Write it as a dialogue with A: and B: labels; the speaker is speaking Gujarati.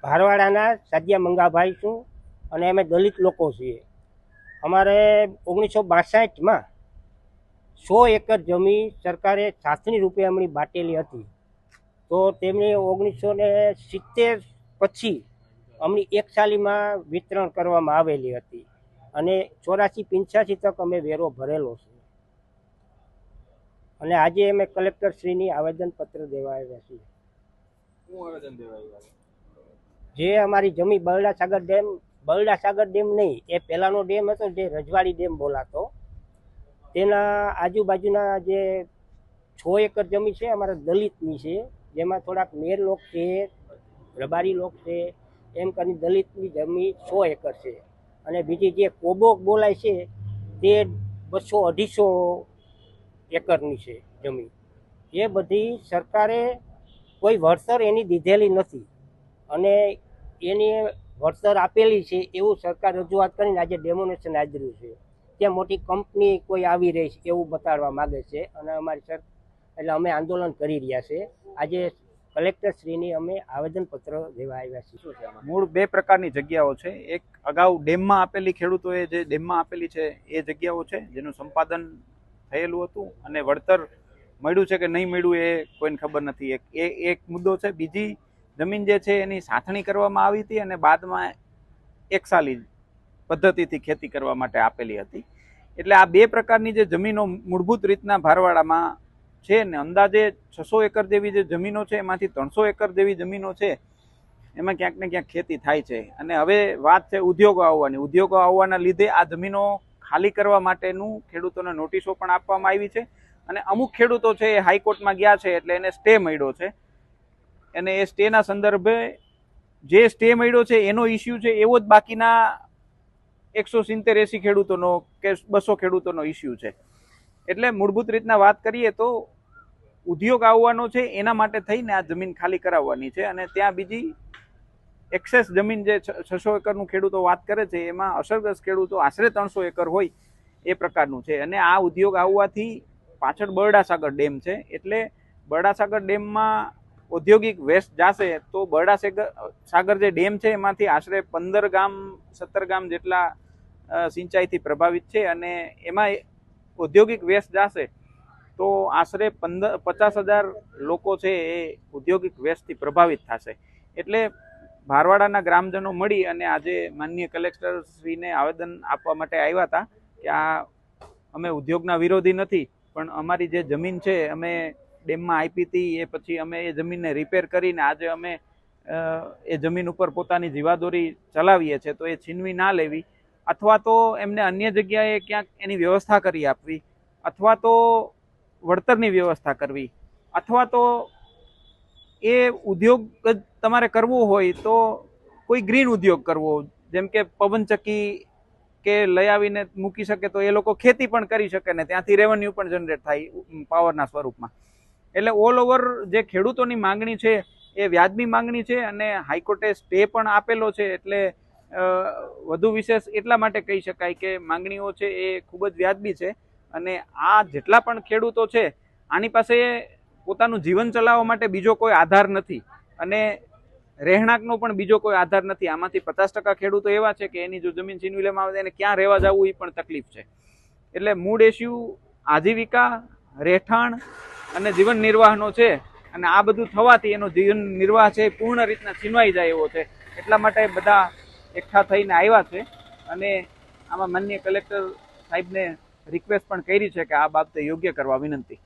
A: ભારવાડાના સાદિયા મંગાભાઈ છું અને અમે દલિત લોકો છીએ. અમારે 1962માં 100 એકર જમીન સરકારે શાસની રૂપે અમને બાટેલી હતી. તો તેમણે 1970 પછી અમને એક સાલીમાં વિતરણ કરવામાં આવેલી હતી અને 84-85 તક અમે વેરો ભરેલો છે. અને આજે અમે કલેક્ટરશ્રીની આવેદનપત્ર દેવા આવ્યા છીએ. જે અમારી જમીન બરડા સાગર ડેમ નહીં, એ પહેલાનો ડેમ હતો જે રજવાડી ડેમ બોલાતો, તેના આજુબાજુના જે 6 એકર જમીન છે અમારા દલિતની છે, જેમાં થોડાક મેર લોક છે, રબારી લોક છે, એમ કરીને દલિતની જમીન 100 એકર છે. અને બીજી જે કોબોક બોલાય છે તે 200-250 એકરની છે જમીન. એ બધી સરકારે કોઈ વળતર એની દીધેલી નથી અને એની વળતર આપેલી છે એવું સરકાર રજૂઆત કરીને આજે ડેમોનેશન આદર્યું છે. ત્યાં મોટી કંપની કોઈ આવી રહી છે એવું બતાડવા માગે છે અને અમારી એટલે અમે આંદોલન કરી રહ્યા છે. આજે કલેક્ટરશ્રીની અમે આવેદનપત્ર દેવા આવ્યા છીએ.
B: મૂળ બે પ્રકારની જગ્યાઓ છે. એક અગાઉ ડેમમાં આપેલી, ખેડૂતોએ જે ડેમમાં આપેલી છે એ જગ્યાઓ છે જેનું સંપાદન થયેલું હતું અને વળતર મળ્યું છે કે નહીં મળ્યું એ કોઈને ખબર નથી. એક મુદ્દો છે. બીજી જમીન જે છે એની સાથણી કરવામાં આવી હતી અને બાદમાં એકસાલી પદ્ધતિથી ખેતી કરવા માટે આપેલી હતી. એટલે આ બે પ્રકારની જે જમીનો મૂળભૂત રીતના ભારવાડામાં છે ને અંદાજે 600 એકર જેવી જે જમીનો છે એમાંથી 300 એકર જેવી જમીનો છે એમાં ક્યાંક ને ક્યાંક ખેતી થાય છે. અને હવે વાત છે ઉદ્યોગો આવવાની. ઉદ્યોગો આવવાના લીધે આ જમીનો ખાલી કરવા માટેનું ખેડૂતોને નોટિસો પણ આપવામાં આવી છે અને અમુક ખેડૂતો છે એ હાઈકોર્ટમાં ગયા છે એટલે એને સ્ટે મળ્યો છે. અને એ સ્ટેના સંદર્ભે જે સ્ટે મળ્યો છે એનો ઇસ્યુ છે એવો જ બાકીના 170-80 ખેડૂતોનો કે 200 ખેડૂતોનો ઇસ્યુ છે. એટલે મૂળભૂત રીતના વાત કરીએ તો ઉદ્યોગ આવવાનો છે એના માટે થઈને આ જમીન ખાલી કરાવવાની છે. અને ત્યાં બીજી એક્સેસ જમીન જે 600 એકરનું ખેડૂતો વાત કરે છે એમાં અસરગ્રસ્ત ખેડૂતો આશરે 300 એકર હોય એ પ્રકારનું છે. અને આ ઉદ્યોગ આવવાથી પાછળ બરડાસાગર ડેમ છે એટલે બરડાસાગર ડેમમાં ઔદ્યોગિક વેસ્ટ જશે તો બરડાસાગર જે ડેમ છે એમાંથી આશરે 15 ગામ 17 ગામ જેટલા સિંચાઈથી પ્રભાવિત છે અને એમાં ઔદ્યોગિક વેસ્ટ જશે તો આશરે 50,000 લોકો છે એ ઔદ્યોગિક વેસ્ટથી પ્રભાવિત થશે. એટલે ભારવાડાના ગ્રામજનો મળી અને આજે માનનીય કલેક્ટરશ્રીને આવેદન આપવા માટે આવ્યા હતા કે આ અમે ઉદ્યોગના વિરોધી નથી, પણ અમારી જે જમીન છે અમે ડેમમાં આપી હતી એ પછી અમે એ જમીનને રિપેર કરીને આજે અમે એ જમીન ઉપર પોતાની જીવાદોરી ચલાવીએ છીએ તો એ છીનવી ના લેવી, અથવા તો એમને અન્ય જગ્યાએ ક્યાંક એની વ્યવસ્થા કરી આપવી, અથવા તો વળતરની વ્યવસ્થા કરવી, અથવા તો એ ઉદ્યોગ જ તમારે કરવો હોય તો કોઈ ગ્રીન ઉદ્યોગ કરવો, જેમ કે પવનચક્કી કે લઈ આવીને મૂકી શકે તો એ લોકો ખેતી પણ કરી શકે ને ત્યાંથી રેવન્યુ પણ જનરેટ થાય પાવરના સ્વરૂપમાં. એટલે ઓલ ઓવર જે ખેડૂતોની માંગણી છે એ વ્યાજબી માંગણી છે અને હાઈકોર્ટે સ્ટે પણ આપેલો છે. એટલે વધુ વિશેષ એટલા માટે કહી શકાય કે માંગણીઓ છે એ ખૂબ જ વ્યાજબી છે. અને આ જેટલા પણ ખેડૂતો છે આની પાસે પોતાનું જીવન ચલાવવા માટે બીજો કોઈ આધાર નથી અને રહેણાંકનો પણ બીજો કોઈ આધાર નથી. આમાંથી 50% ખેડૂતો એવા છે કે એની જો જમીન છીનવી લેવામાં આવે એને ક્યાં રહેવા જવું એ પણ તકલીફ છે. એટલે મૂળ ઇસ્યુ આજીવિકા, રહેઠાણ અને જીવન નિર્વાહનો છે અને આ બધું થવાથી એનો જીવન નિર્વાહ છે પૂર્ણ રીતના છીનવાઈ જાય એવો છે. એટલા માટે બધા એકઠા થઈને આવ્યા છે અને આમાં માનનીય કલેક્ટર સાહેબને રિક્વેસ્ટ પણ કરી છે કે આ બાબતે યોગ્ય કરવા વિનંતી.